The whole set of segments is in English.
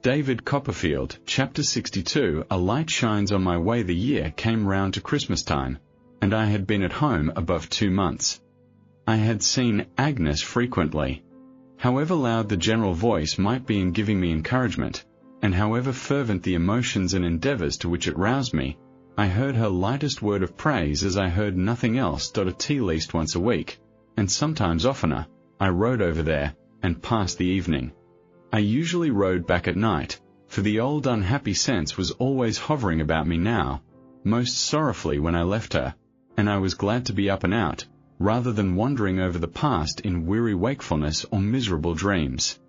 David Copperfield, Chapter 62. A light shines on my way. The year came round to Christmas time, and I had been at home above 2 months. I had seen Agnes frequently. However loud the general voice might be in giving me encouragement, and however fervent the emotions and endeavours to which it roused me, I heard her lightest word of praise as I heard nothing else. At least once a week, and sometimes oftener, I rode over there, and passed the evening. I usually rode back at night, for the old unhappy sense was always hovering about me now, most sorrowfully when I left her, and I was glad to be up and out, rather than wandering over the past in weary wakefulness or miserable dreams.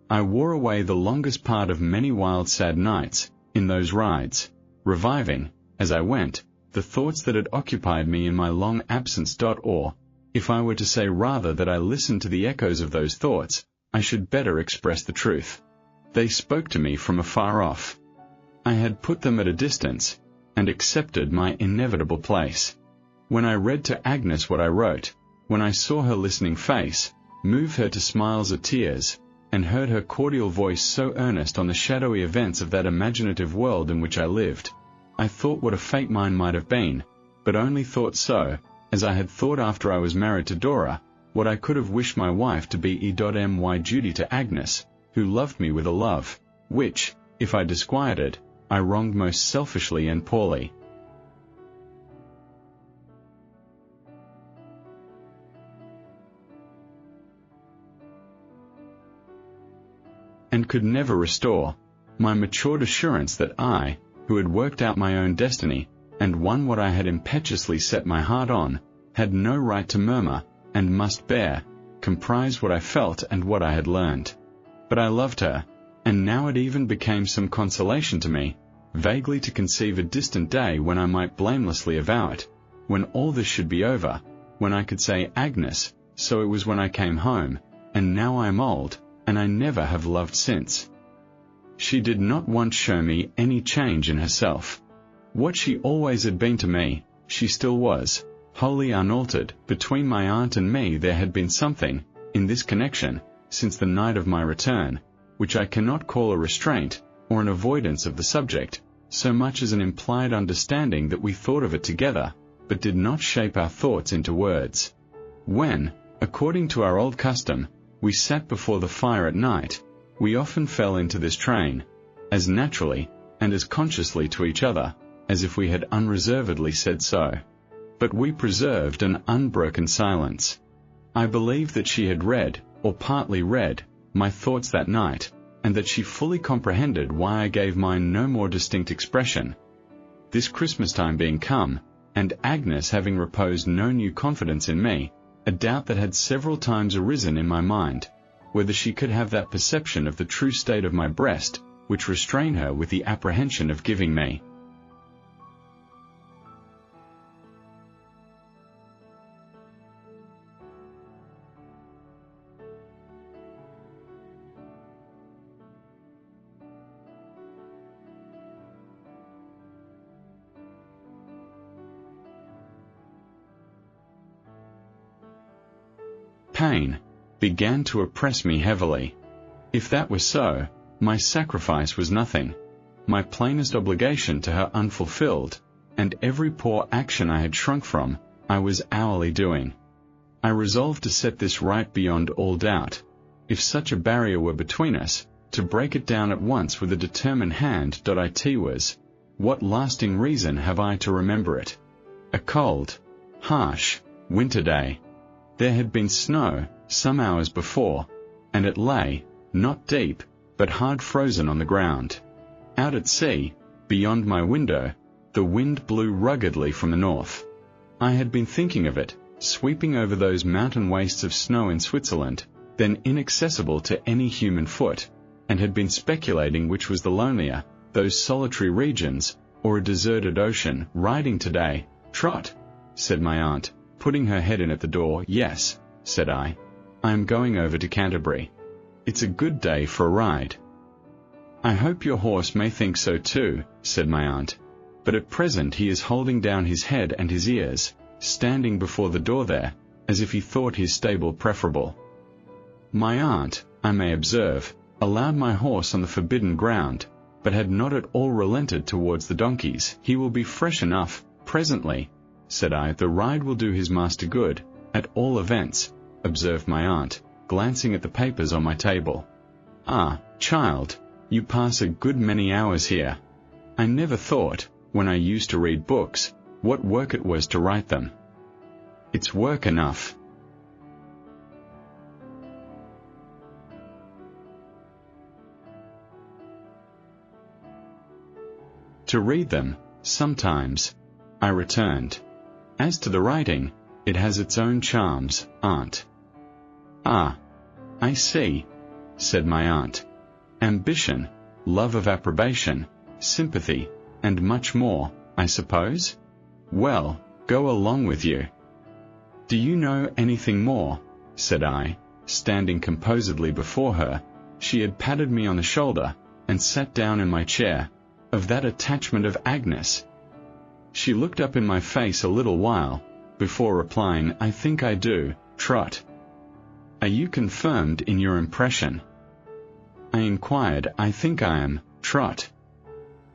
I wore away the longest part of many wild sad nights, in those rides, reviving, as I went, the thoughts that had occupied me in my long absence. Or, if I were to say rather that I listened to the echoes of those thoughts, I should better express the truth. They spoke to me from afar off. I had put them at a distance, and accepted my inevitable place. When I read to Agnes what I wrote, when I saw her listening face, move her to smiles or tears, and heard her cordial voice so earnest on the shadowy events of that imaginative world in which I lived, I thought what a fate mine might have been, but only thought so, as I had thought after I was married to Dora, what I could have wished my wife to be. My duty to Agnes, who loved me with a love, which, if I disquieted, I wronged most selfishly and poorly. And could never restore. My matured assurance that I, who had worked out my own destiny, and won what I had impetuously set my heart on, had no right to murmur, and must bear, comprised what I felt and what I had learned. But I loved her, and now it even became some consolation to me, vaguely to conceive a distant day when I might blamelessly avow it, when all this should be over, when I could say, Agnes, so it was when I came home, and now I am old, and I never have loved since. She did not once show me any change in herself. What she always had been to me, she still was, wholly unaltered. Between my aunt and me there had been something, in this connection, since the night of my return, which I cannot call a restraint, or an avoidance of the subject, so much as an implied understanding that we thought of it together, but did not shape our thoughts into words. When, according to our old custom, we sat before the fire at night, we often fell into this train, as naturally, and as consciously to each other, as if we had unreservedly said so. But we preserved an unbroken silence. I believe that she had read, or partly read, my thoughts that night, and that she fully comprehended why I gave mine no more distinct expression. This Christmas time being come, and Agnes having reposed no new confidence in me, a doubt that had several times arisen in my mind, whether she could have that perception of the true state of my breast, which restrained her with the apprehension of giving me. Pain began to oppress me heavily. If that were so, my sacrifice was nothing, my plainest obligation to her unfulfilled, and every poor action I had shrunk from, I was hourly doing. I resolved to set this right beyond all doubt. If such a barrier were between us, to break it down at once with a determined hand. It was, what lasting reason have I to remember it? A cold, harsh, winter day. There had been snow, some hours before, and it lay, not deep, but hard frozen on the ground. Out at sea, beyond my window, the wind blew ruggedly from the north. I had been thinking of it, sweeping over those mountain wastes of snow in Switzerland, then inaccessible to any human foot, and had been speculating which was the lonelier, those solitary regions, or a deserted ocean. Riding today, Trot, said my aunt, putting her head in at the door. Yes, said I. I am going over to Canterbury. It's a good day for a ride. I hope your horse may think so too, said my aunt, but at present he is holding down his head and his ears, standing before the door there, as if he thought his stable preferable. My aunt, I may observe, allowed my horse on the forbidden ground, but had not at all relented towards the donkeys. "He will be fresh enough, presently," said I. "The ride will do his master good, at all events," observed my aunt, glancing at the papers on my table. "Ah, child, you pass a good many hours here. I never thought, when I used to read books, what work it was to write them. It's work enough." "To read them, sometimes," I returned. "As to the writing, it has its own charms, aunt." "Ah, I see," said my aunt. "Ambition, love of approbation, sympathy, and much more, I suppose? Well, go along with you." "Do you know anything more?" said I, standing composedly before her. She had patted me on the shoulder, and sat down in my chair. "Of that attachment of Agnes?" She looked up in my face a little while, before replying, "I think I do, Trot." "Are you confirmed in your impression?" I inquired. "I think I am, Trot."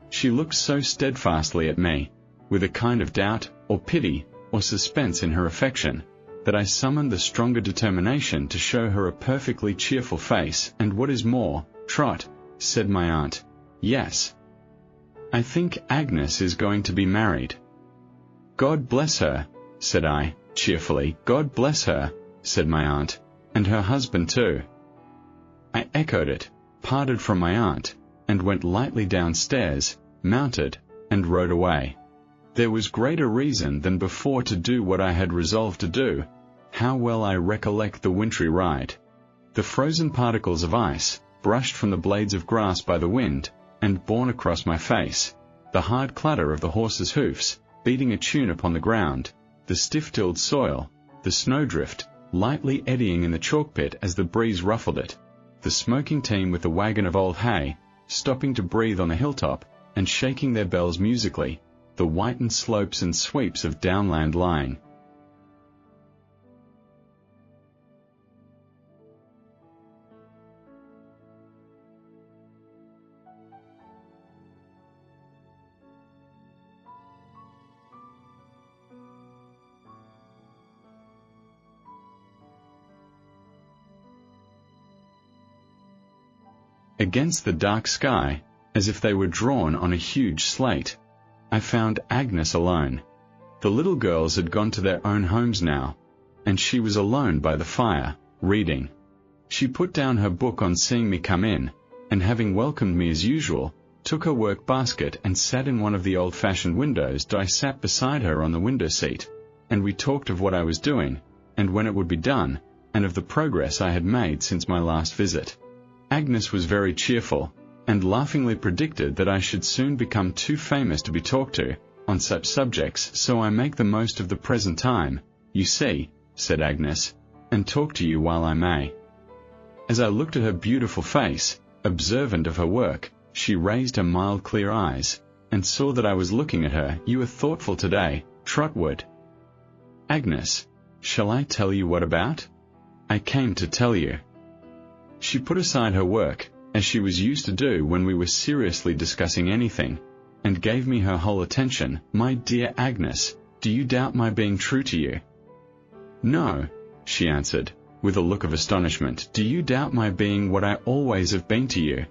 She looked so steadfastly at me, with a kind of doubt, or pity, or suspense in her affection, that I summoned the stronger determination to show her a perfectly cheerful face. "And what is more, Trot," said my aunt, "yes, I think Agnes is going to be married." "God bless her," said I, cheerfully. "God bless her," said my aunt, "and her husband too." I echoed it, parted from my aunt, and went lightly downstairs, mounted, and rode away. There was greater reason than before to do what I had resolved to do. How well I recollect the wintry ride. The frozen particles of ice, brushed from the blades of grass by the wind, and borne across my face, the hard clatter of the horse's hoofs, beating a tune upon the ground, the stiff-tilled soil, the snowdrift, lightly eddying in the chalk pit as the breeze ruffled it, the smoking team with the wagon of old hay, stopping to breathe on the hilltop, and shaking their bells musically, the whitened slopes and sweeps of downland lying. Against the dark sky, as if they were drawn on a huge slate, I found Agnes alone. The little girls had gone to their own homes now, and she was alone by the fire, reading. She put down her book on seeing me come in, and having welcomed me as usual, took her work basket and sat in one of the old-fashioned windows. I sat beside her on the window seat, and we talked of what I was doing, and when it would be done, and of the progress I had made since my last visit. Agnes was very cheerful, and laughingly predicted that I should soon become too famous to be talked to on such subjects, "So I make the most of the present time, you see," said Agnes, "and talk to you while I may." As I looked at her beautiful face, observant of her work, she raised her mild clear eyes, and saw that I was looking at her. "You are thoughtful today, Trotwood." "Agnes, shall I tell you what about?" "I came to tell you." She put aside her work, as she was used to do when we were seriously discussing anything, and gave me her whole attention. "My dear Agnes, do you doubt my being true to you?" "No," she answered, with a look of astonishment. "Do you doubt my being what I always have been to you?"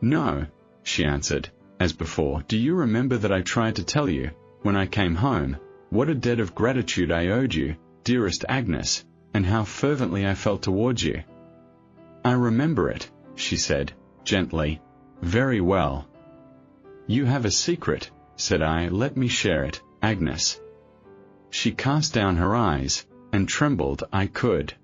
"No," she answered, as before. "Do you remember that I tried to tell you, when I came home, what a debt of gratitude I owed you, dearest Agnes, and how fervently I felt towards you?" "I remember it," she said, gently. "Very well." "You have a secret," said I. "Let me share it, Agnes." She cast down her eyes, and trembled. I could.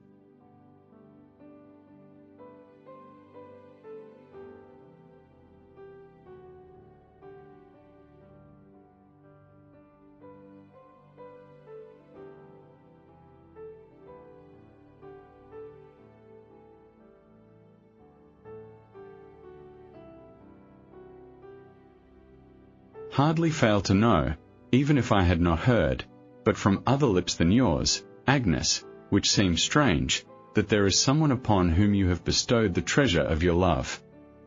Hardly fail to know, even if I had not heard, but from other lips than yours, Agnes, which seems strange, that there is someone upon whom you have bestowed the treasure of your love.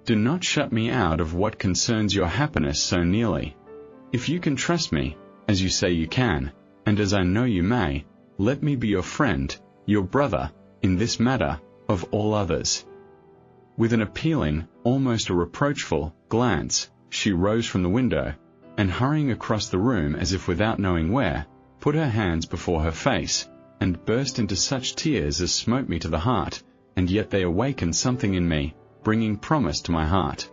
Do not shut me out of what concerns your happiness so nearly. If you can trust me, as you say you can, and as I know you may, let me be your friend, your brother, in this matter, of all others." With an appealing, almost a reproachful, glance, she rose from the window, and hurrying across the room as if without knowing where, put her hands before her face, and burst into such tears as smote me to the heart, and yet they awakened something in me, bringing promise to my heart.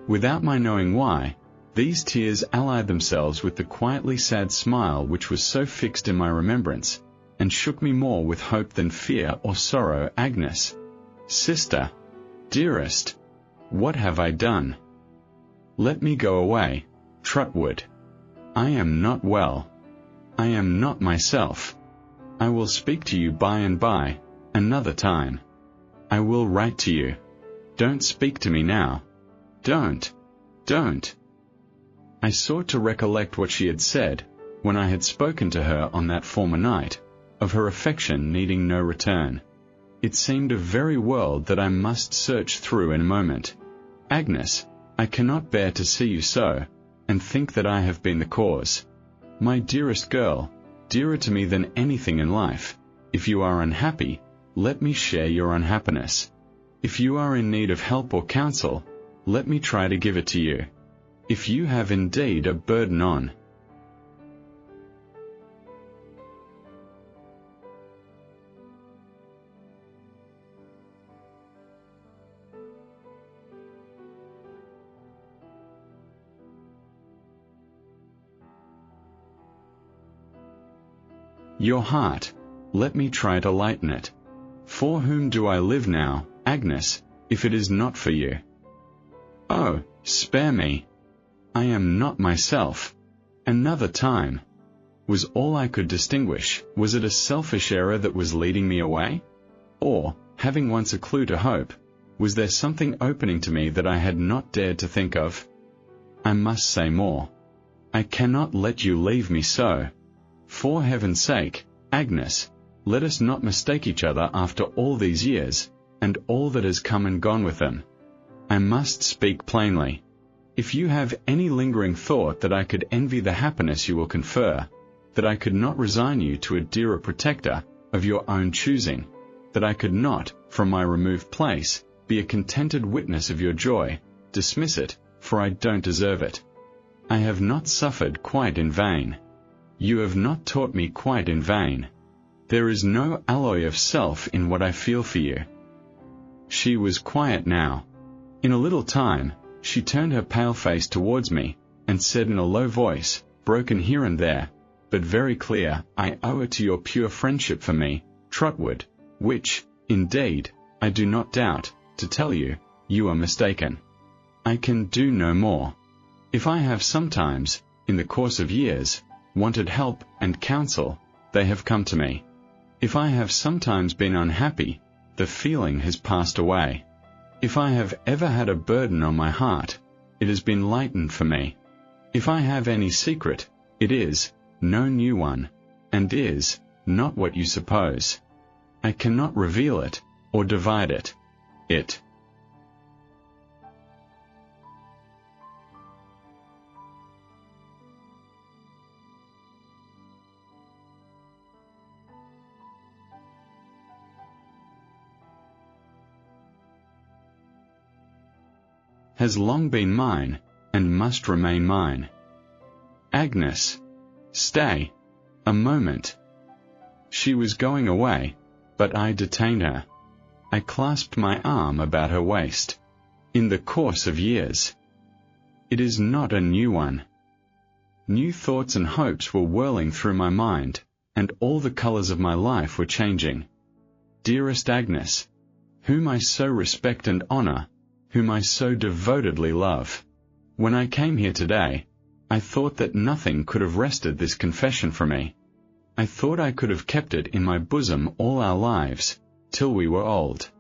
Without my knowing why, these tears allied themselves with the quietly sad smile which was so fixed in my remembrance, and shook me more with hope than fear or sorrow. "Agnes, sister, dearest, what have I done? Let me go away, Trotwood. I am not well. I am not myself. I will speak to you by and by, another time. I will write to you. Don't speak to me now. Don't. I sought to recollect what she had said, when I had spoken to her on that former night, of her affection needing no return. It seemed a very world that I must search through in a moment. "Agnes, I cannot bear to see you so, and think that I have been the cause. My dearest girl, dearer to me than anything in life, if you are unhappy, let me share your unhappiness. If you are in need of help or counsel, let me try to give it to you. If you have indeed a burden on your heart, let me try to lighten it. For whom do I live now, Agnes, if it is not for you? Oh, spare me. I am not myself. Another time. Was all I could distinguish. Was it a selfish error that was leading me away? Or, having once a clue to hope, was there something opening to me that I had not dared to think of? I must say more. I cannot let you leave me so. For heaven's sake, Agnes, let us not mistake each other after all these years, and all that has come and gone with them. I must speak plainly. If you have any lingering thought that I could envy the happiness you will confer, that I could not resign you to a dearer protector of your own choosing, that I could not, from my removed place, be a contented witness of your joy, dismiss it, for I don't deserve it. I have not suffered quite in vain. You have not taught me quite in vain. There is no alloy of self in what I feel for you." She was quiet now. In a little time, she turned her pale face towards me, and said in a low voice, broken here and there, but very clear, "I owe it to your pure friendship for me, Trotwood, which, indeed, I do not doubt, to tell you, you are mistaken. I can do no more. If I have sometimes, in the course of years, wanted help and counsel, they have come to me. If I have sometimes been unhappy, the feeling has passed away. If I have ever had a burden on my heart, it has been lightened for me. If I have any secret, it is no new one, and is not what you suppose. I cannot reveal it, or divide it. It has long been mine, and must remain mine. Agnes, stay, a moment." She was going away, but I detained her. I clasped my arm about her waist. "In the course of years. It is not a new one." New thoughts and hopes were whirling through my mind, and all the colours of my life were changing. Dearest Agnes, whom I so respect and honour, whom I so devotedly love. When I came here today, I thought that nothing could have wrested this confession from me. I thought I could have kept it in my bosom all our lives, till we were old.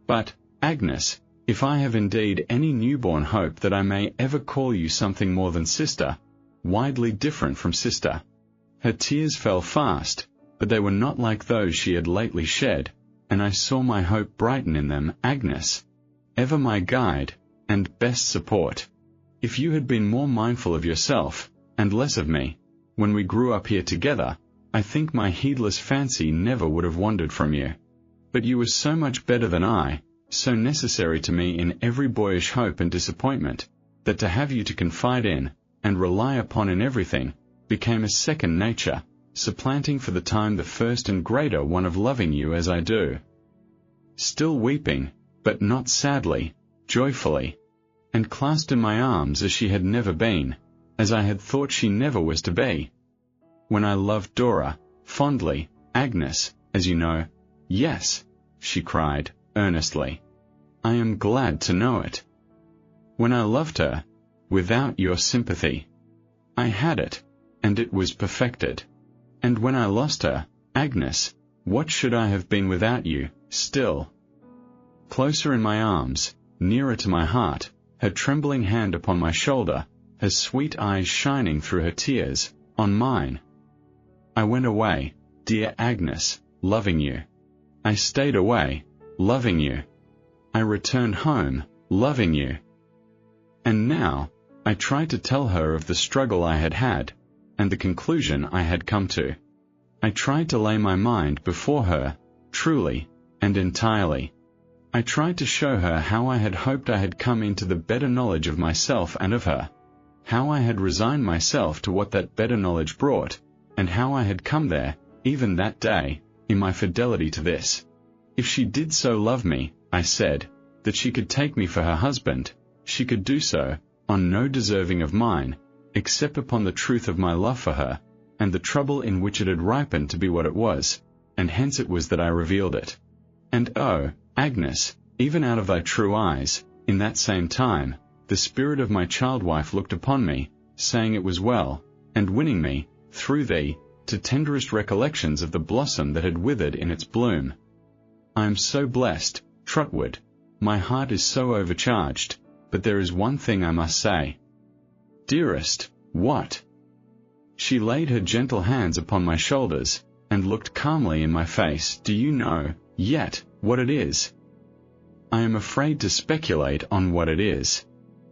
But, Agnes, if I have indeed any newborn hope that I may ever call you something more than sister, widely different from sister. Her tears fell fast, but they were not like those she had lately shed, and I saw my hope brighten in them. Agnes, ever my guide, and best support. If you had been more mindful of yourself, and less of me, when we grew up here together, I think my heedless fancy never would have wandered from you. But you were so much better than I, so necessary to me in every boyish hope and disappointment, that to have you to confide in, and rely upon in everything, became a second nature, supplanting for the time the first and greater one of loving you as I do. Still weeping, but not sadly, joyfully, and clasped in my arms as she had never been, as I had thought she never was to be. When I loved Dora, fondly, Agnes, as you know. Yes, she cried, earnestly. I am glad to know it. When I loved her, without your sympathy, I had it, and it was perfected. And when I lost her, Agnes, what should I have been without you, still? Closer in my arms, nearer to my heart, her trembling hand upon my shoulder, her sweet eyes shining through her tears, on mine. I went away, dear Agnes, loving you. I stayed away, loving you. I returned home, loving you. And now, I tried to tell her of the struggle I had had, and the conclusion I had come to. I tried to lay my mind before her, truly, and entirely. I tried to show her how I had hoped I had come into the better knowledge of myself and of her, how I had resigned myself to what that better knowledge brought, and how I had come there, even that day, in my fidelity to this. If she did so love me, I said, that she could take me for her husband, she could do so, on no deserving of mine, except upon the truth of my love for her, and the trouble in which it had ripened to be what it was, and hence it was that I revealed it. And oh, Agnes, even out of thy true eyes, in that same time, the spirit of my child-wife looked upon me, saying it was well, and winning me, through thee, to tenderest recollections of the blossom that had withered in its bloom. I am so blessed, Trotwood, my heart is so overcharged, but there is one thing I must say. Dearest, what? She laid her gentle hands upon my shoulders, and looked calmly in my face. Do you know, yet, what it is? I am afraid to speculate on what it is.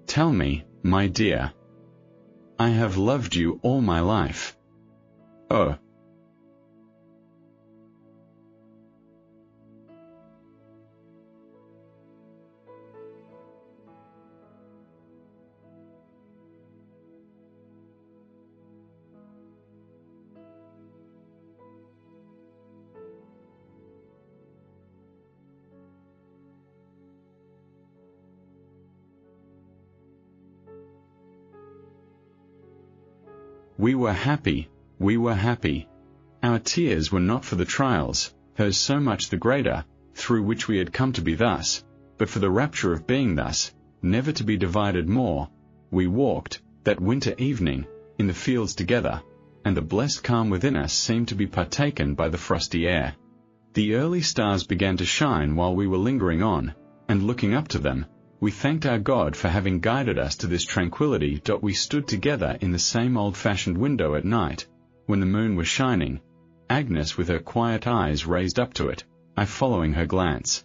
Tell me, my dear. I have loved you all my life. Oh. We were happy, we were happy. Our tears were not for the trials, hers so much the greater, through which we had come to be thus, but for the rapture of being thus, never to be divided more. We walked, that winter evening, in the fields together, and the blessed calm within us seemed to be partaken by the frosty air. The early stars began to shine while we were lingering on, and looking up to them, we thanked our God for having guided us to this tranquility. We stood together in the same old-fashioned window at night, when the moon was shining, Agnes with her quiet eyes raised up to it, I following her glance.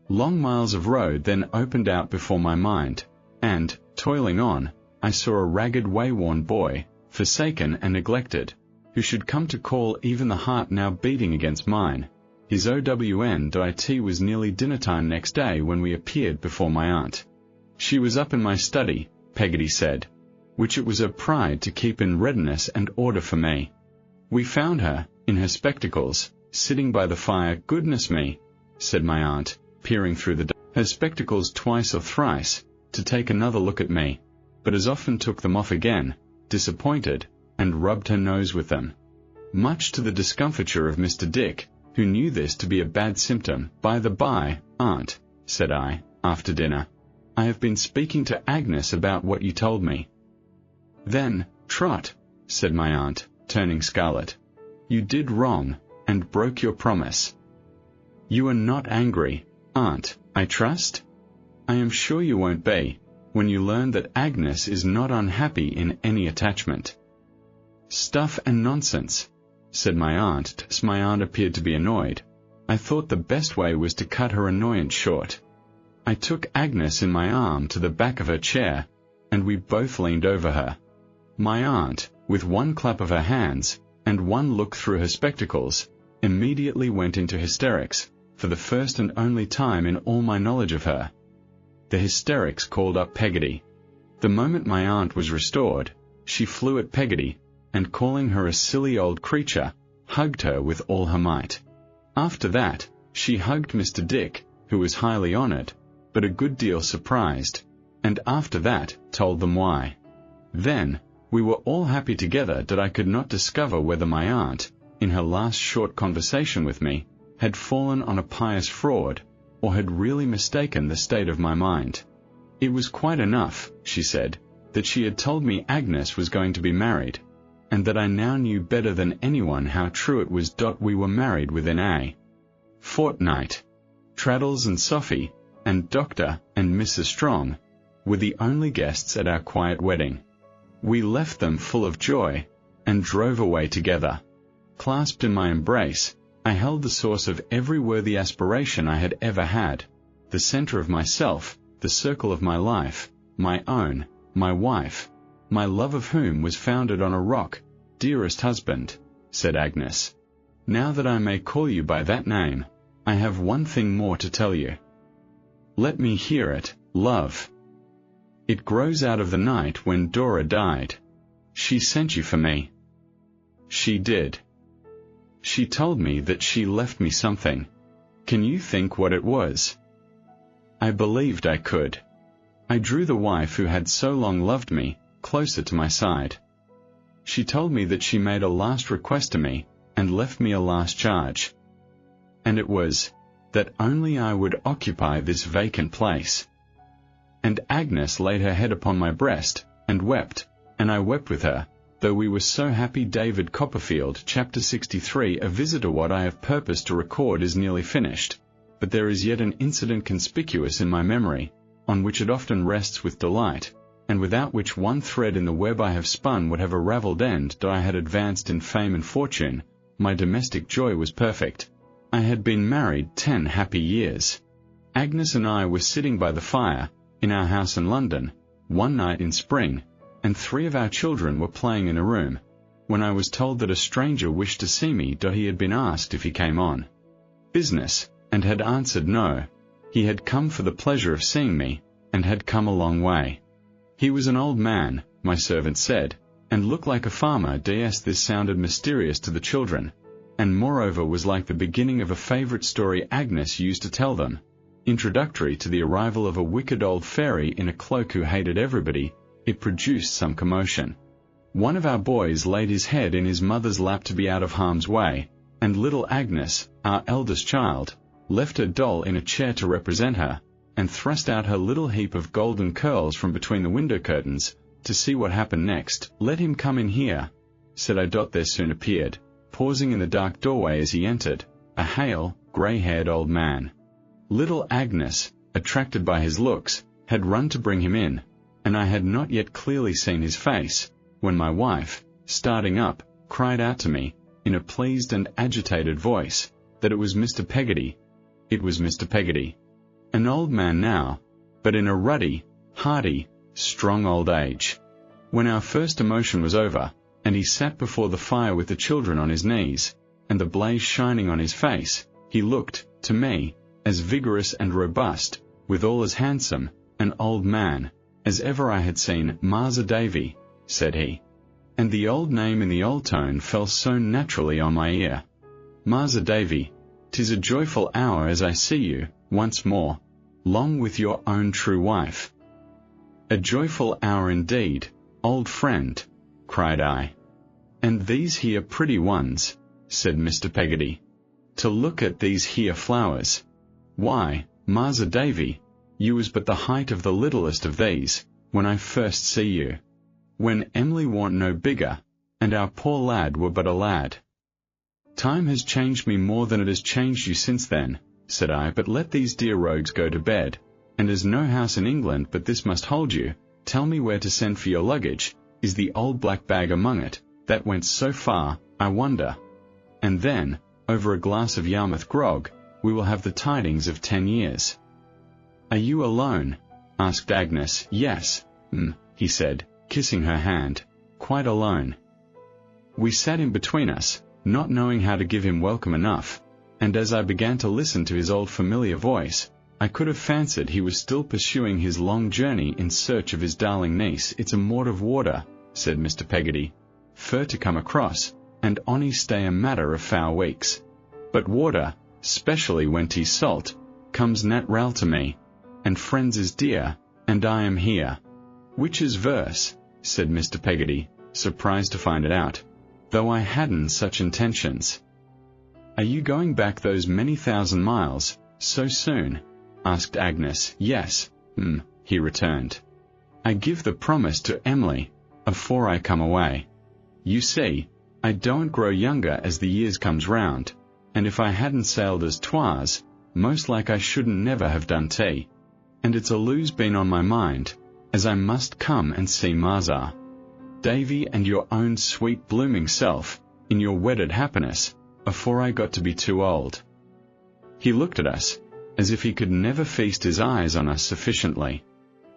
Long miles of road then opened out before my mind, and, toiling on, I saw a ragged way-worn boy, forsaken and neglected, who should come to call even the heart now beating against mine. His OWNDIT was nearly dinner-time next day when we appeared before my aunt. She was up in my study, Peggotty said, which it was her pride to keep in readiness and order for me. We found her, in her spectacles, sitting by the fire. Goodness me, said my aunt, peering through the her spectacles twice or thrice, to take another look at me, but as often took them off again, disappointed, and rubbed her nose with them. Much to the discomfiture of Mr. Dick, who knew this to be a bad symptom. By the by, Aunt, said I, after dinner, I have been speaking to Agnes about what you told me. Then, Trot, said my aunt, turning scarlet, you did wrong, and broke your promise. You are not angry, Aunt, I trust? I am sure you won't be, when you learn that Agnes is not unhappy in any attachment. Stuff and nonsense, said my aunt. My aunt appeared to be annoyed. I thought the best way was to cut her annoyance short. I took Agnes in my arm to the back of her chair, and we both leaned over her. My aunt, with one clap of her hands, and one look through her spectacles, immediately went into hysterics, for the first and only time in all my knowledge of her. The hysterics called up Peggotty. The moment my aunt was restored, she flew at Peggotty, and calling her a silly old creature, hugged her with all her might. After that, she hugged Mr. Dick, who was highly honoured, but a good deal surprised, and after that told them why. Then, we were all happy together that I could not discover whether my aunt, in her last short conversation with me, had fallen on a pious fraud, or had really mistaken the state of my mind. It was quite enough, she said, that she had told me Agnes was going to be married, and that I now knew better than anyone how true it was. We were married within a fortnight. Traddles and Sophie, and Dr. and Mrs. Strong, were the only guests at our quiet wedding. We left them full of joy, and drove away together. Clasped in my embrace, I held the source of every worthy aspiration I had ever had, the centre of myself, the circle of my life, my own, my wife, my love of whom was founded on a rock. Dearest husband, said Agnes, now that I may call you by that name, I have one thing more to tell you. Let me hear it, love. It grows out of the night when Dora died. She sent you for me. She did. She told me that she left me something. Can you think what it was? I believed I could. I drew the wife who had so long loved me closer to my side. She told me that she made a last request to me, and left me a last charge. And it was, that only I would occupy this vacant place. And Agnes laid her head upon my breast, and wept, and I wept with her, though we were so happy. David Copperfield, Chapter 63. A visitor. What I have purposed to record is nearly finished, but there is yet an incident conspicuous in my memory, on which it often rests with delight, and without which one thread in the web I have spun would have a ravelled end. Though I had advanced in fame and fortune, my domestic joy was perfect. I had been married 10 happy years. Agnes and I were sitting by the fire, in our house in London, one night in spring, and 3 of our children were playing in a room, when I was told that a stranger wished to see me. He had been asked if he came on business, and had answered no. He had come for the pleasure of seeing me, and had come a long way. He was an old man, my servant said, and looked like a farmer. This sounded mysterious to the children, and moreover was like the beginning of a favourite story Agnes used to tell them, introductory to the arrival of a wicked old fairy in a cloak who hated everybody. It produced some commotion. One of our boys laid his head in his mother's lap to be out of harm's way, and little Agnes, our eldest child, left her doll in a chair to represent her, and thrust out her little heap of golden curls from between the window curtains, to see what happened next. Let him come in here, said I. There soon appeared, pausing in the dark doorway as he entered, a hale, grey-haired old man. Little Agnes, attracted by his looks, had run to bring him in, and I had not yet clearly seen his face, when my wife, starting up, cried out to me, in a pleased and agitated voice, that it was Mr. Peggotty. It was Mr. Peggotty. An old man now, but in a ruddy, hearty, strong old age. When our first emotion was over, and he sat before the fire with the children on his knees, and the blaze shining on his face, he looked, to me, as vigorous and robust, withal as handsome, an old man, as ever I had seen. Master Davy, said he. And the old name in the old tone fell so naturally on my ear. Master Davy, 'tis a joyful hour as I see you, once more, long with your own true wife. A joyful hour indeed, old friend, cried I. And these here pretty ones, said Mr. Peggotty. To look at these here flowers. Why, Master Davy, you was but the height of the littlest of these, when I first see you. When Emily warn't no bigger, and our poor lad were but a lad. Time has changed me more than it has changed you since then, said I. But let these dear rogues go to bed, and as no house in England but this must hold you, tell me where to send for your luggage. Is the old black bag among it, that went so far, I wonder? And then, over a glass of Yarmouth grog, we will have the tidings of 10 years. Are you alone? Asked Agnes. Yes, he said, kissing her hand, quite alone. We sat in between us, not knowing how to give him welcome enough, and as I began to listen to his old familiar voice, I could have fancied he was still pursuing his long journey in search of his darling niece. It's a mort of water, said Mr. Peggotty, fur to come across, and ony stay a matter of four weeks. But water, specially when 'tis salt, comes nat'ral to me, and friends is dear, and I am here. Which is verse, said Mr. Peggotty, surprised to find it out, though I hadn't such intentions. Are you going back those many thousand miles, so soon? Asked Agnes. Yes, he returned. I give the promise to Emily, afore I come away. You see, I don't grow younger as the years comes round, and if I hadn't sailed as 'twas, most like I shouldn't never have done tea. And it's a lose been on my mind, as I must come and see Marza, Davy and your own sweet blooming self, in your wedded happiness, afore I got to be too old. He looked at us, as if he could never feast his eyes on us sufficiently.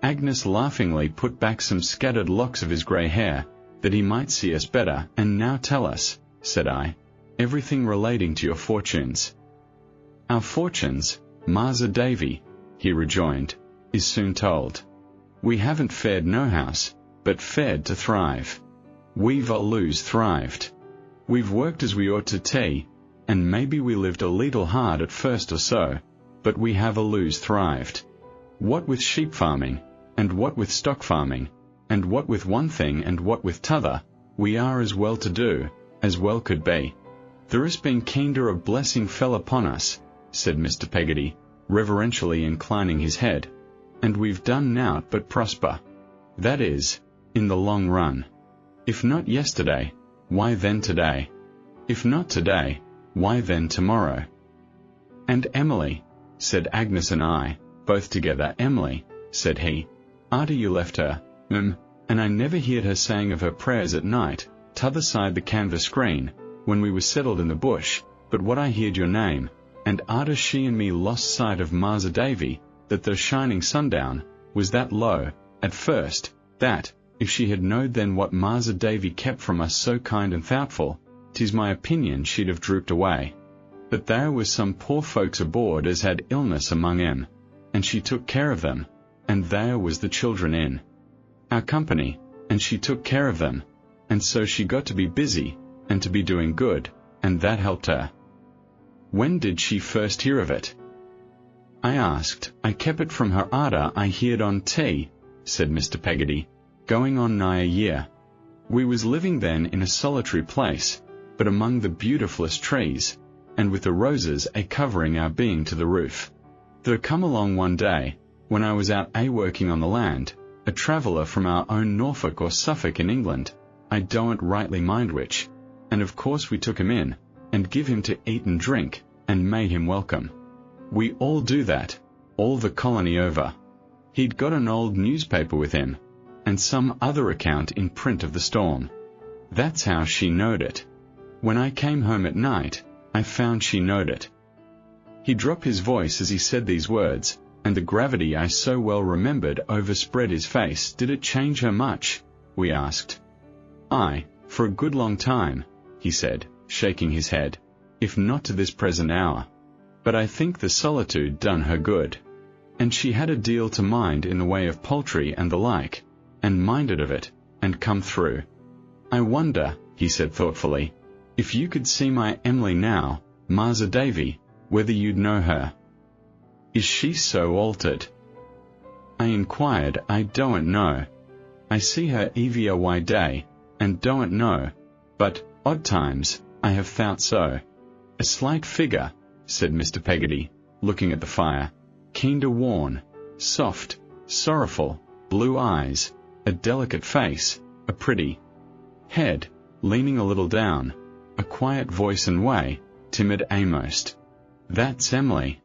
Agnes laughingly put back some scattered locks of his grey hair, that he might see us better. And now tell us, said I, everything relating to your fortunes. Our fortunes, Marza Davy, he rejoined, is soon told. We haven't fared no house, but fared to thrive. We've always thrived. We've worked as we ought to tea, and maybe we lived a leetle hard at first or so, but we have always thrived. What with sheep farming, and what with stock farming, and what with one thing and what with t'other, we are as well to do, as well could be. There has been kinder of blessing fell upon us, said Mr. Peggotty, reverentially inclining his head, and we've done nowt but prosper. That is, in the long run. If not yesterday, why then today? If not today, why then tomorrow? And Emily, said Agnes and I, both together. Emily, said he, arter you left her, and I never heard her saying of her prayers at night, t'other side the canvas screen, when we was settled in the bush, but what I heard your name, and arter she and me lost sight of Marza Davy, that the shining sundown, was that low, at first, that, if she had knowed then what Marza Davy kept from us so kind and thoughtful, 'tis my opinion she'd have drooped away. But there was some poor folks aboard as had illness among 'em, and she took care of them, and there was the children in our company, and she took care of them, and so she got to be busy, and to be doing good, and that helped her. When did she first hear of it? I asked. I kept it from her arter I heerd on tea, said Mr. Peggotty, going on nigh a year. We was living then in a solitary place, but among the beautifullest trees, and with the roses a-covering our being to the roof. There come along one day, when I was out a-working on the land, a traveller from our own Norfolk or Suffolk in England, I don't rightly mind which, and of course we took him in, and give him to eat and drink, and made him welcome. We all do that, all the colony over. He'd got an old newspaper with him, and some other account in print of the storm. That's how she knowed it. When I came home at night, I found she knowed it. He dropped his voice as he said these words, and the gravity I so well remembered overspread his face. Did it change her much? We asked. Aye, for a good long time, he said, shaking his head, if not to this present hour. But I think the solitude done her good. And she had a deal to mind in the way of poultry and the like, and minded of it, and come through. I wonder, he said thoughtfully, if you could see my Emily now, Marza Davy, whether you'd know her. Is she so altered? I inquired. I don't know. I see her every day, and don't know, but, odd times, I have thought so. A slight figure, said Mr. Peggotty, looking at the fire, kinder worn, soft, sorrowful, blue eyes, a delicate face, a pretty head, leaning a little down, a quiet voice and way, timid a'most. That's Emily.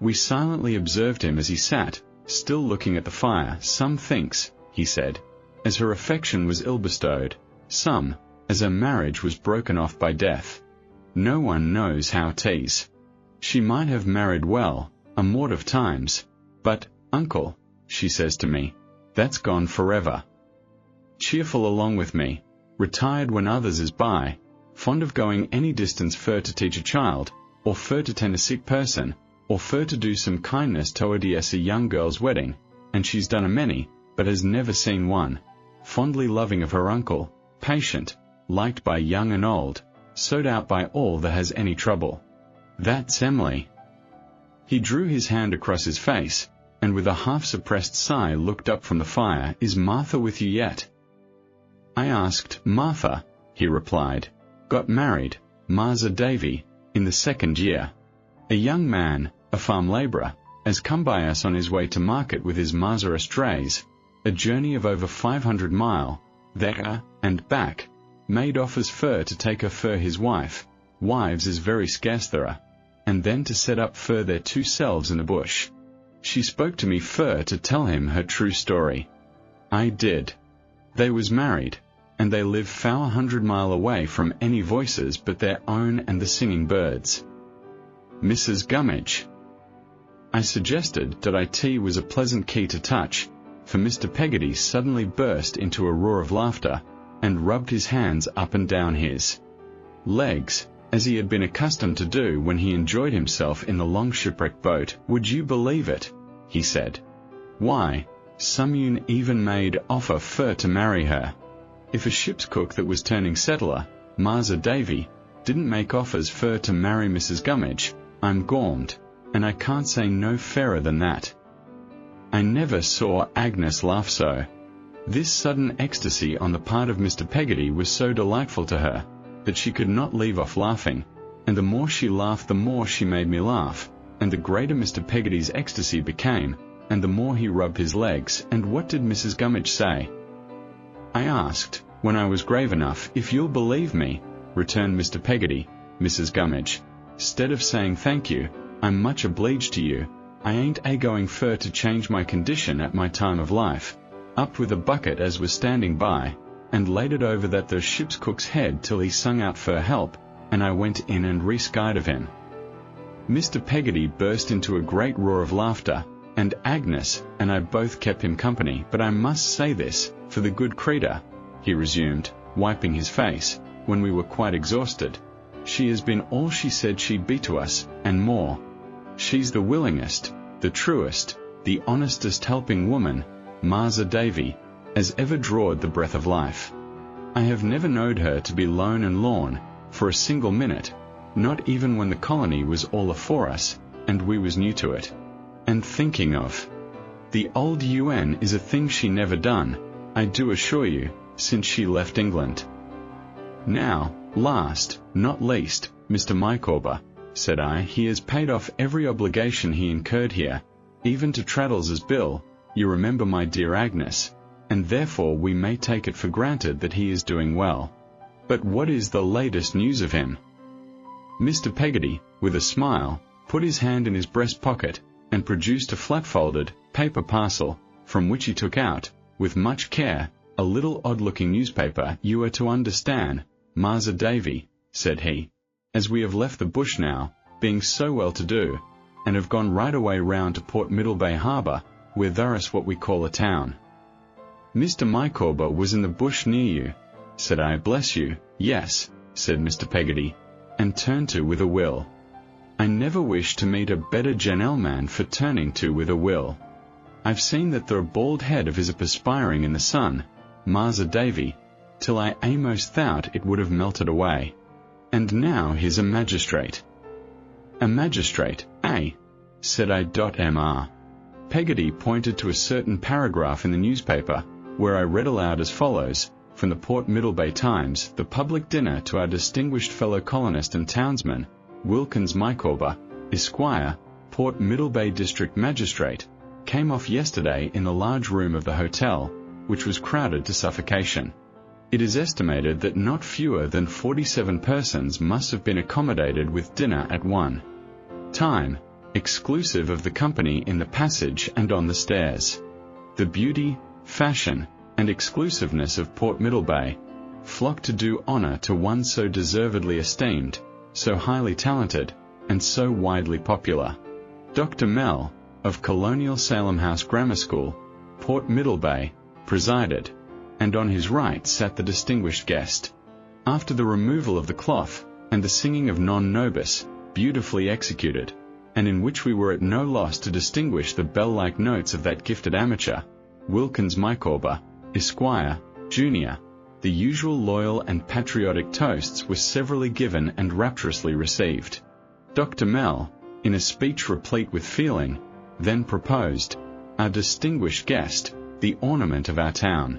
We silently observed him as he sat, still looking at the fire. Some thinks, he said, as her affection was ill bestowed, some, as her marriage was broken off by death. No one knows how 'tis. She might have married well, a mort of times, but, uncle, she says to me, that's gone forever. Cheerful along with me, retired when others is by, fond of going any distance fur to teach a child, or fur to tend a sick person, or fur to do some kindness toward a young girl's wedding, and she's done a many, but has never seen one, fondly loving of her uncle, patient, liked by young and old, sought out by all that has any trouble. That's Emily. He drew his hand across his face, and with a half-suppressed sigh looked up from the fire. Is Martha with you yet? I asked. Martha, he replied, got married, Martha Davy, in the 2nd year. A young man, a farm labourer, has come by us on his way to market with his Martha Strays, a journey of over 500 mile, there and back, made offers fur to take her fur his wife, wives is very scarce there, and then to set up fur their 2 selves in the bush. She spoke to me fur to tell him her true story. I did. They was married, and they live 400 mile away from any voices but their own and the singing birds. Mrs. Gummidge. I suggested that it was a pleasant key to touch, for Mr. Peggotty suddenly burst into a roar of laughter, and rubbed his hands up and down his legs, as he had been accustomed to do when he enjoyed himself in the long shipwreck boat. Would you believe it? He said. Why, some un even made offer fur to marry her. If a ship's cook that was turning settler, Martha Davy, didn't make offers fur to marry Mrs. Gummidge, I'm gormed, and I can't say no fairer than that. I never saw Agnes laugh so. This sudden ecstasy on the part of Mr. Peggotty was so delightful to her, that she could not leave off laughing, and the more she laughed the more she made me laugh, and the greater Mr. Peggotty's ecstasy became, and the more he rubbed his legs. And what did Mrs. Gummidge say? I asked. When I was grave enough. If you'll believe me, returned Mr. Peggotty, Mrs. Gummidge, stead of saying thank you, I'm much obleeged to you, I ain't a-going fur to change my condition at my time of life, up with a bucket as was standing by, and laid it over that there ship's cook's head till he sung out for help, and I went in and re-skied of him. Mr. Peggotty burst into a great roar of laughter, and Agnes and I both kept him company. But I must say this, for the good creature, he resumed, wiping his face, when we were quite exhausted, she has been all she said she'd be to us, and more. She's the willingest, the truest, the honestest helping woman, Martha Davy, as ever drawed the breath of life. I have never knowed her to be lone and lorn, for a single minute, not even when the colony was all afore us, and we was new to it. And thinking of the old UN is a thing she never done, I do assure you, since she left England. Now, last, not least, Mr. Micawber, said I, he has paid off every obligation he incurred here, even to Traddles's bill, you remember my dear Agnes, and therefore we may take it for granted that he is doing well. But what is the latest news of him? Mr. Peggotty, with a smile, put his hand in his breast pocket, and produced a flat-folded, paper parcel, from which he took out, with much care, a little odd-looking newspaper. You are to understand, Martha Davy, said he, as we have left the bush now, being so well-to-do, and have gone right away round to Port Middlebay Harbour, where there is what we call a town. Mr. Micawber was in the bush near you, said I. Bless you, yes, said Mr. Peggotty, and turned to with a will. I never wish to meet a better gentleman for turning to with a will. I've seen that the bald head of his perspiring in the sun, Martha Davy, till I a'most thought it would have melted away. And now he's a magistrate. A magistrate, eh? Said I. Mr. Peggotty pointed to a certain paragraph in the newspaper, where I read aloud as follows, from the Port Middlebay Times: the public dinner to our distinguished fellow colonist and townsman, Wilkins Micawber, Esquire, Port Middlebay District Magistrate, came off yesterday in the large room of the hotel, which was crowded to suffocation. It is estimated that not fewer than 47 persons must have been accommodated with dinner at one time, exclusive of the company in the passage and on the stairs. The beauty, fashion, and exclusiveness of Port Middlebay flocked to do honour to one so deservedly esteemed, so highly talented, and so widely popular. Dr. Mell, of Colonial Salem House Grammar School, Port Middlebay, presided, and on his right sat the distinguished guest. After the removal of the cloth, and the singing of Non Nobis, beautifully executed, and in which we were at no loss to distinguish the bell-like notes of that gifted amateur, Wilkins Micawber, Esquire, Jr., the usual loyal and patriotic toasts were severally given and rapturously received. Dr. Mell, in a speech replete with feeling, then proposed, "Our distinguished guest, the ornament of our town.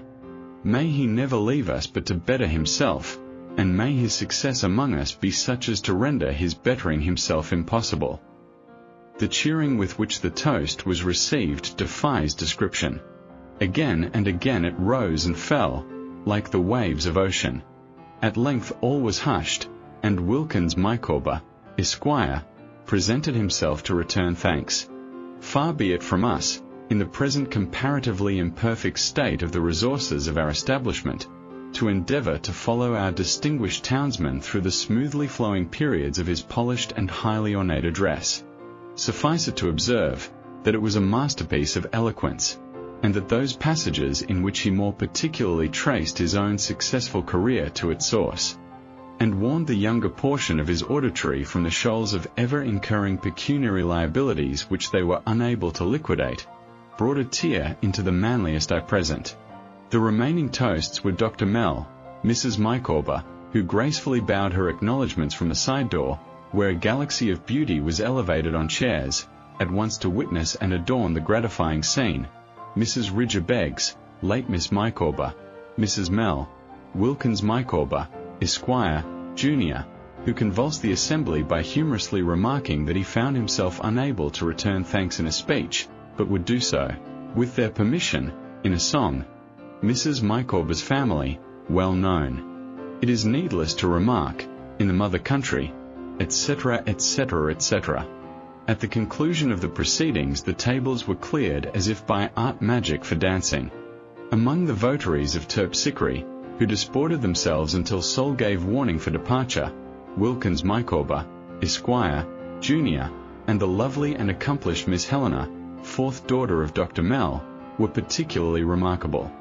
May he never leave us but to better himself, and may his success among us be such as to render his bettering himself impossible." The cheering with which the toast was received defies description. Again and again it rose and fell, like the waves of ocean. At length all was hushed, and Wilkins Micawber, Esquire, presented himself to return thanks. Far be it from us, in the present comparatively imperfect state of the resources of our establishment, to endeavor to follow our distinguished townsman through the smoothly flowing periods of his polished and highly ornate address. Suffice it to observe, that it was a masterpiece of eloquence, and that those passages in which he more particularly traced his own successful career to its source, and warned the younger portion of his auditory from the shoals of ever-incurring pecuniary liabilities which they were unable to liquidate, brought a tear into the manliest eye present. The remaining toasts were Dr. Mell, Mrs. Micawber, who gracefully bowed her acknowledgments from the side door, where a galaxy of beauty was elevated on chairs, at once to witness and adorn the gratifying scene, Mrs. Ridger Beggs, late Miss Micawber, Mrs. Mell, Wilkins Micawber, Esquire, Jr., who convulsed the assembly by humorously remarking that he found himself unable to return thanks in a speech, but would do so, with their permission, in a song. Mrs. Micawber's family, well known, it is needless to remark, in the mother country, etc., etc., etc. At the conclusion of the proceedings the tables were cleared as if by art magic for dancing. Among the votaries of terpsichore, who disported themselves until Sol gave warning for departure, Wilkins Micawber, Esquire, Jr., and the lovely and accomplished Miss Helena, fourth daughter of Dr. Mell, were particularly remarkable.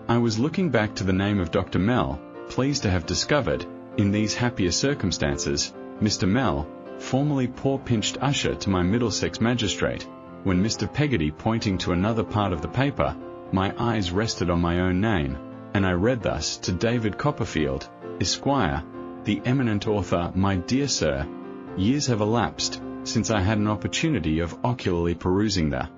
I was looking back to the name of Dr. Mell, pleased to have discovered, in these happier circumstances, Mr. Mell, formerly poor pinched usher to my Middlesex magistrate, when Mr. Peggotty pointing to another part of the paper, my eyes rested on my own name, and I read thus to David Copperfield, Esquire, the eminent author, "My dear sir, years have elapsed since I had an opportunity of ocularly perusing the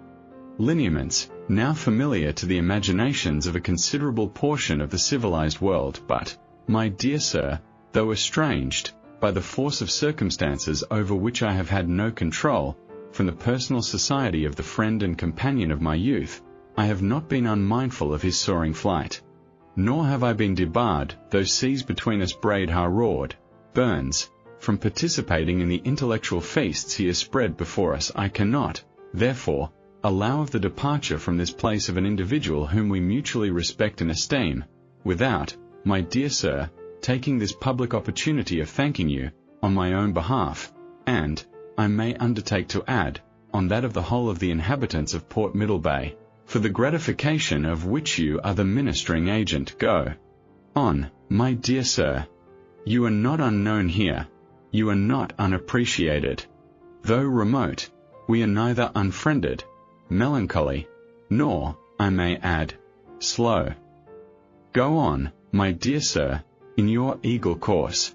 lineaments, now familiar to the imaginations of a considerable portion of the civilized world, but, my dear sir, though estranged, by the force of circumstances over which I have had no control, from the personal society of the friend and companion of my youth, I have not been unmindful of his soaring flight. Nor have I been debarred, though seas between us braid roared, Burns, from participating in the intellectual feasts he has spread before us. I cannot, therefore, allow of the departure from this place of an individual whom we mutually respect and esteem, without, my dear sir, taking this public opportunity of thanking you, on my own behalf, and, I may undertake to add, on that of the whole of the inhabitants of Port Middlebay, for the gratification of which you are the ministering agent. Go on, my dear sir. You are not unknown here. You are not unappreciated. Though remote, we are neither unfriended, melancholy, nor, I may add, slow. Go on, my dear sir, in your eagle course.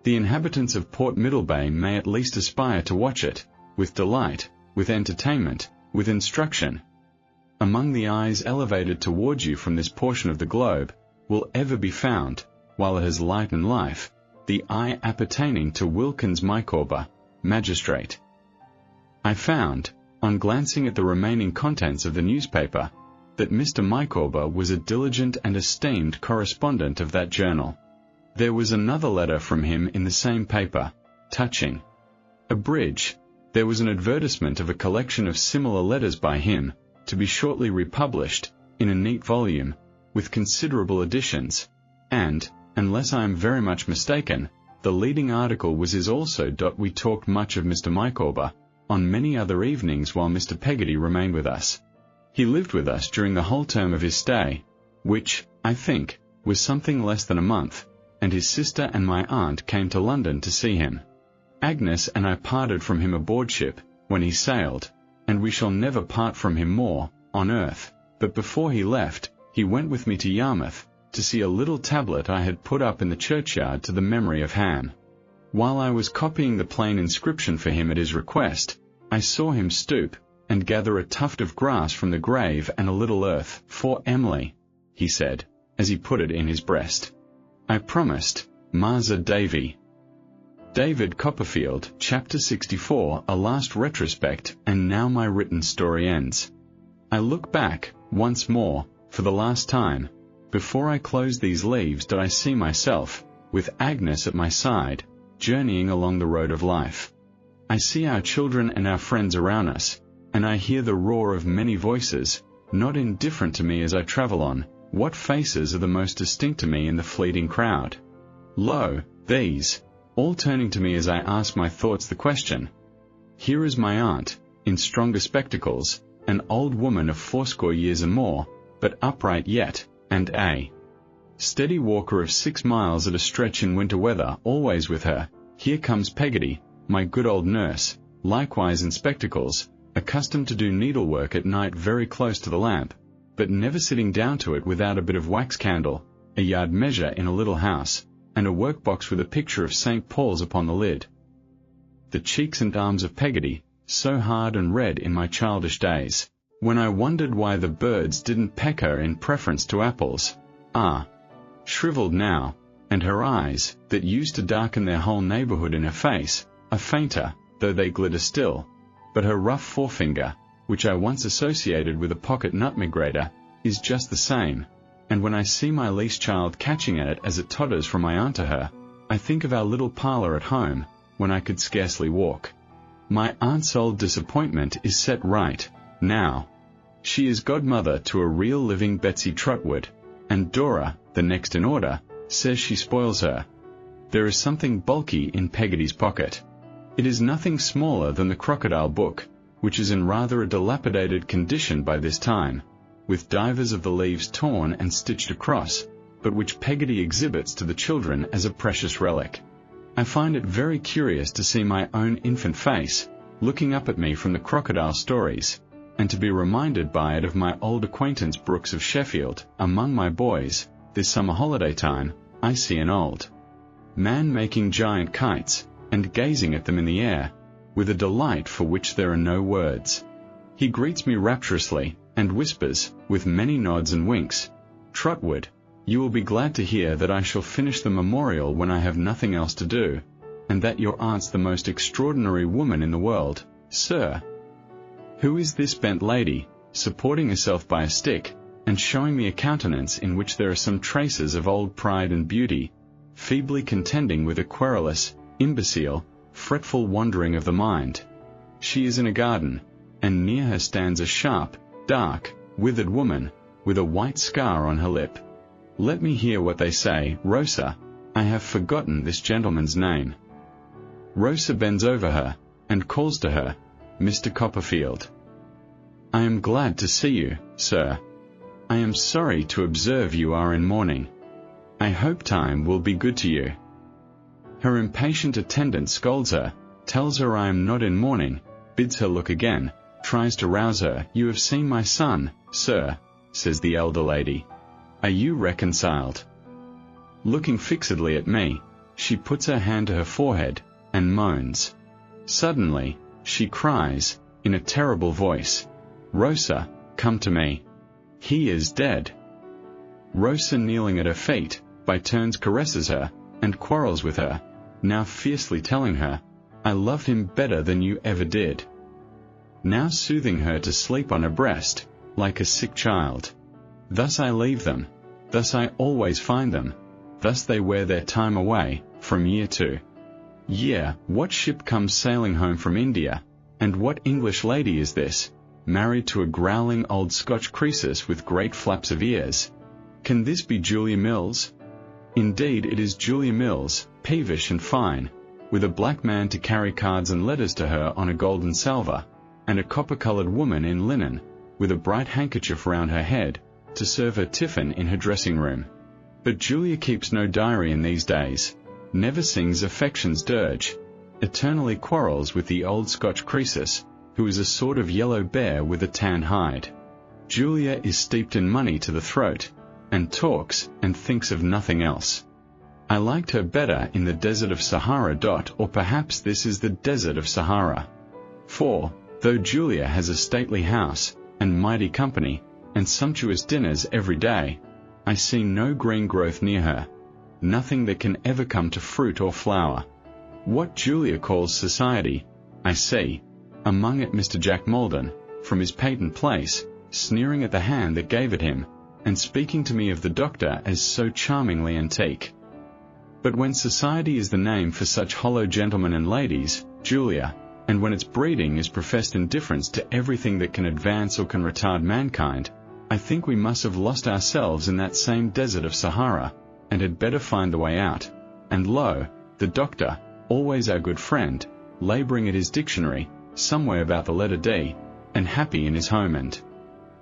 The inhabitants of Port Middlebay may at least aspire to watch it, with delight, with entertainment, with instruction. Among the eyes elevated towards you from this portion of the globe, will ever be found, while it has light and life, the eye appertaining to Wilkins Micawber, magistrate. I found, on glancing at the remaining contents of the newspaper, that Mr. Micawber was a diligent and esteemed correspondent of that journal. There was another letter from him in the same paper, touching a bridge. There was an advertisement of a collection of similar letters by him, to be shortly republished, in a neat volume, with considerable additions, and, unless I am very much mistaken, The leading article was his also. We talked much of Mr. Micawber on many other evenings while Mr. Peggotty remained with us. He lived with us during the whole term of his stay, which, I think, was something less than a month, and his sister and my aunt came to London to see him. Agnes and I parted from him aboard ship, when he sailed, and we shall never part from him more, on earth, but before he left, he went with me to Yarmouth, to see a little tablet I had put up in the churchyard to the memory of Ham. While I was copying the plain inscription for him at his request, I saw him stoop, and gather a tuft of grass from the grave and a little earth, for Emily, he said, as he put it in his breast. I promised, Marza Davy. David Copperfield, Chapter 64, a last retrospect, and now my written story ends. I look back, once more, for the last time. Before I close these leaves did I see myself, with Agnes at my side, journeying along the road of life. I see our children and our friends around us, and I hear the roar of many voices, not indifferent to me as I travel on. What faces are the most distinct to me in the fleeting crowd? Lo, these, all turning to me as I ask my thoughts the question. Here is my aunt, in stronger spectacles, an old woman of 80 years and more, but upright yet, and a steady walker of 6 miles at a stretch in winter weather, always with her. Here comes Peggotty, my good old nurse, likewise in spectacles, accustomed to do needlework at night very close to the lamp, but never sitting down to it without a bit of wax candle, a yard measure in a little house, and a workbox with a picture of St. Paul's upon the lid. The cheeks and arms of Peggotty, so hard and red in my childish days, when I wondered why the birds didn't peck her in preference to apples, are shriveled now, and her eyes, that used to darken their whole neighborhood in her face, are fainter, though they glitter still. But her rough forefinger, which I once associated with a pocket nutmeg grater, is just the same, and when I see my least child catching at it as it totters from my aunt to her, I think of our little parlour at home, when I could scarcely walk. My aunt's old disappointment is set right, now. She is godmother to a real living Betsy Trotwood, and Dora, the next in order, says she spoils her. There is something bulky in Peggotty's pocket. It is nothing smaller than the crocodile book, which is in rather a dilapidated condition by this time, with divers of the leaves torn and stitched across, but which Peggotty exhibits to the children as a precious relic. I find it very curious to see my own infant face, looking up at me from the crocodile stories, and to be reminded by it of my old acquaintance Brooks of Sheffield. Among my boys, this summer holiday time, I see an old man making giant kites, and gazing at them in the air, with a delight for which there are no words. He greets me rapturously, and whispers, with many nods and winks, Trotwood, you will be glad to hear that I shall finish the memorial when I have nothing else to do, and that your aunt's the most extraordinary woman in the world, sir. Who is this bent lady, supporting herself by a stick, and showing me a countenance in which there are some traces of old pride and beauty, feebly contending with a querulous, imbecile, fretful wandering of the mind? She is in a garden, and near her stands a sharp, dark, withered woman, with a white scar on her lip. Let me hear what they say. Rosa, I have forgotten this gentleman's name. Rosa bends over her, and calls to her, Mr. Copperfield. I am glad to see you, sir. I am sorry to observe you are in mourning. I hope time will be good to you. Her impatient attendant scolds her, tells her I am not in mourning, bids her look again, tries to rouse her. You have seen my son, sir, says the elder lady. Are you reconciled? Looking fixedly at me, she puts her hand to her forehead, and moans. Suddenly, she cries, in a terrible voice, Rosa, come to me. He is dead. Rosa, kneeling at her feet, by turns caresses her, and quarrels with her, now fiercely telling her, I loved him better than you ever did. Now soothing her to sleep on her breast, like a sick child. Thus I leave them, thus I always find them, thus they wear their time away, from year to year. What ship comes sailing home from India, and what English lady is this, married to a growling old Scotch Croesus with great flaps of ears? Can this be Julia Mills? Indeed it is Julia Mills, peevish and fine, with a black man to carry cards and letters to her on a golden salver, and a copper-coloured woman in linen, with a bright handkerchief round her head, to serve her tiffin in her dressing-room. But Julia keeps no diary in these days, never sings affection's dirge, eternally quarrels with the old Scotch Croesus, who is a sort of yellow bear with a tan hide. Julia is steeped in money to the throat, and talks and thinks of nothing else. I liked her better in the desert of Sahara. Or perhaps this is the desert of Sahara. For, though Julia has a stately house, and mighty company, and sumptuous dinners every day, I see no green growth near her, nothing that can ever come to fruit or flower. What Julia calls society, I see, among it Mr. Jack Maldon, from his patent place, sneering at the hand that gave it him, and speaking to me of the doctor as so charmingly antique. But when society is the name for such hollow gentlemen and ladies, Julia, and when its breeding is professed indifference to everything that can advance or can retard mankind, I think we must have lost ourselves in that same desert of Sahara, and had better find the way out. And lo, the doctor, always our good friend, labouring at his dictionary, somewhere about the letter D, and happy in his home and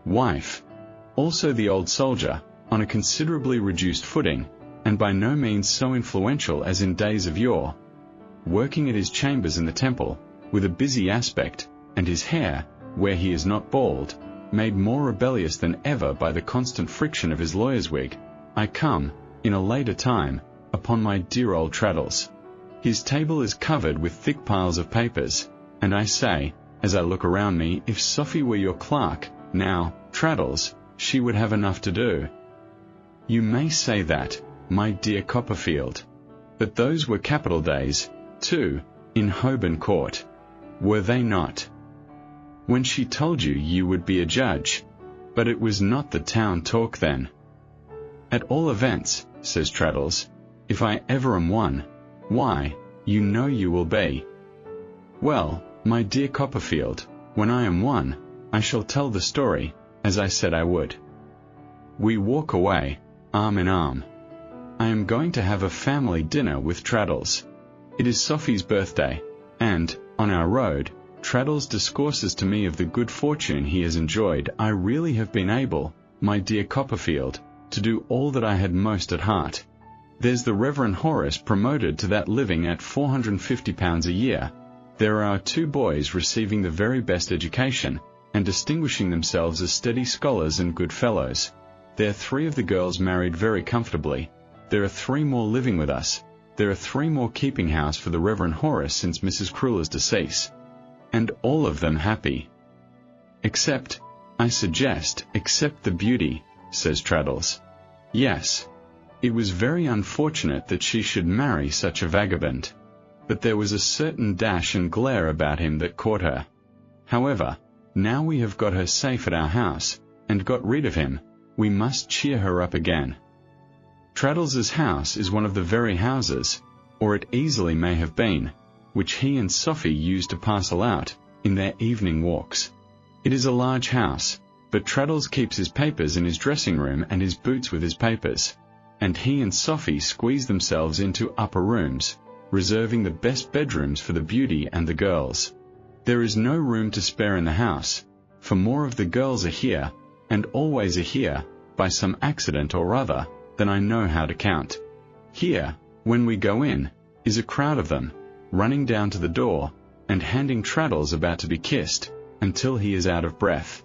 wife. Also the old soldier, on a considerably reduced footing, and by no means so influential as in days of yore, working at his chambers in the Temple, with a busy aspect, and his hair, where he is not bald, made more rebellious than ever by the constant friction of his lawyer's wig. I come, in a later time, upon my dear old Traddles. His table is covered with thick piles of papers, and I say, as I look around me, if Sophie were your clerk, now, Traddles, she would have enough to do. You may say that, my dear Copperfield. But those were capital days, too, in Holborn Court. Were they not? When she told you you would be a judge. But it was not the town talk then. At all events, says Traddles, if I ever am one, why, you know you will be. Well, my dear Copperfield, when I am one, I shall tell the story, as I said I would. We walk away, arm in arm. I am going to have a family dinner with Traddles. It is Sophie's birthday, and, on our road, Traddles discourses to me of the good fortune he has enjoyed. I really have been able, my dear Copperfield, to do all that I had most at heart. There's the Reverend Horace promoted to that living at £450 a year. There are our 2 boys receiving the very best education, and distinguishing themselves as steady scholars and good fellows. There are 3 of the girls married very comfortably. There are 3 more living with us. There are 3 more keeping house for the Reverend Horace since Mrs. Crueller's decease. And all of them happy. Except, I suggest, except the beauty, says Traddles. Yes. It was very unfortunate that she should marry such a vagabond. But there was a certain dash and glare about him that caught her. However, now we have got her safe at our house, and got rid of him, we must cheer her up again. Traddles's house is one of the very houses, or it easily may have been, which he and Sophie used to parcel out, in their evening walks. It is a large house, but Traddles keeps his papers in his dressing-room and his boots with his papers, and he and Sophie squeeze themselves into upper rooms, reserving the best bedrooms for the beauty and the girls. There is no room to spare in the house, for more of the girls are here, and always are here, by some accident or other, than I know how to count. Here, when we go in, is a crowd of them, running down to the door, and handing Traddles about to be kissed, until he is out of breath.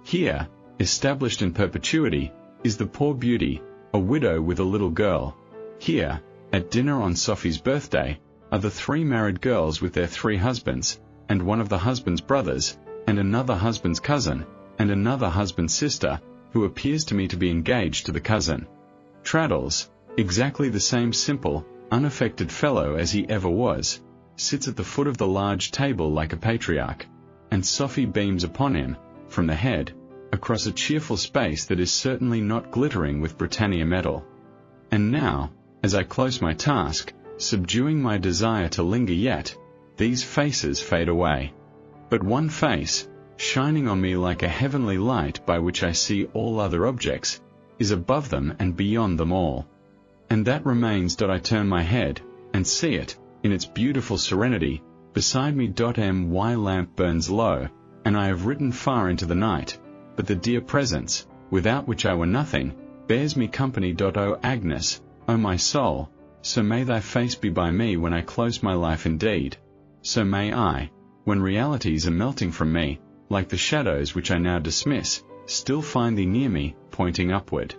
Here, established in perpetuity, is the poor beauty, a widow with a little girl. Here, at dinner on Sophie's birthday, are the 3 married girls with their 3 husbands, and one of the husband's brothers, and another husband's cousin, and another husband's sister, who appears to me to be engaged to the cousin. Traddles, exactly the same simple, unaffected fellow as he ever was, sits at the foot of the large table like a patriarch, and Sophie beams upon him, from the head, across a cheerful space that is certainly not glittering with Britannia metal. And now, as I close my task, subduing my desire to linger yet, these faces fade away. But one face, shining on me like a heavenly light by which I see all other objects, is above them and beyond them all. And that remains. I turn my head, and see it, in its beautiful serenity, beside me. My lamp burns low, and I have ridden far into the night, but the dear presence, without which I were nothing, bears me company. O Agnes, O my soul, so may thy face be by me when I close my life indeed, so may I, when realities are melting from me, like the shadows which I now dismiss, still find thee near me, pointing upward.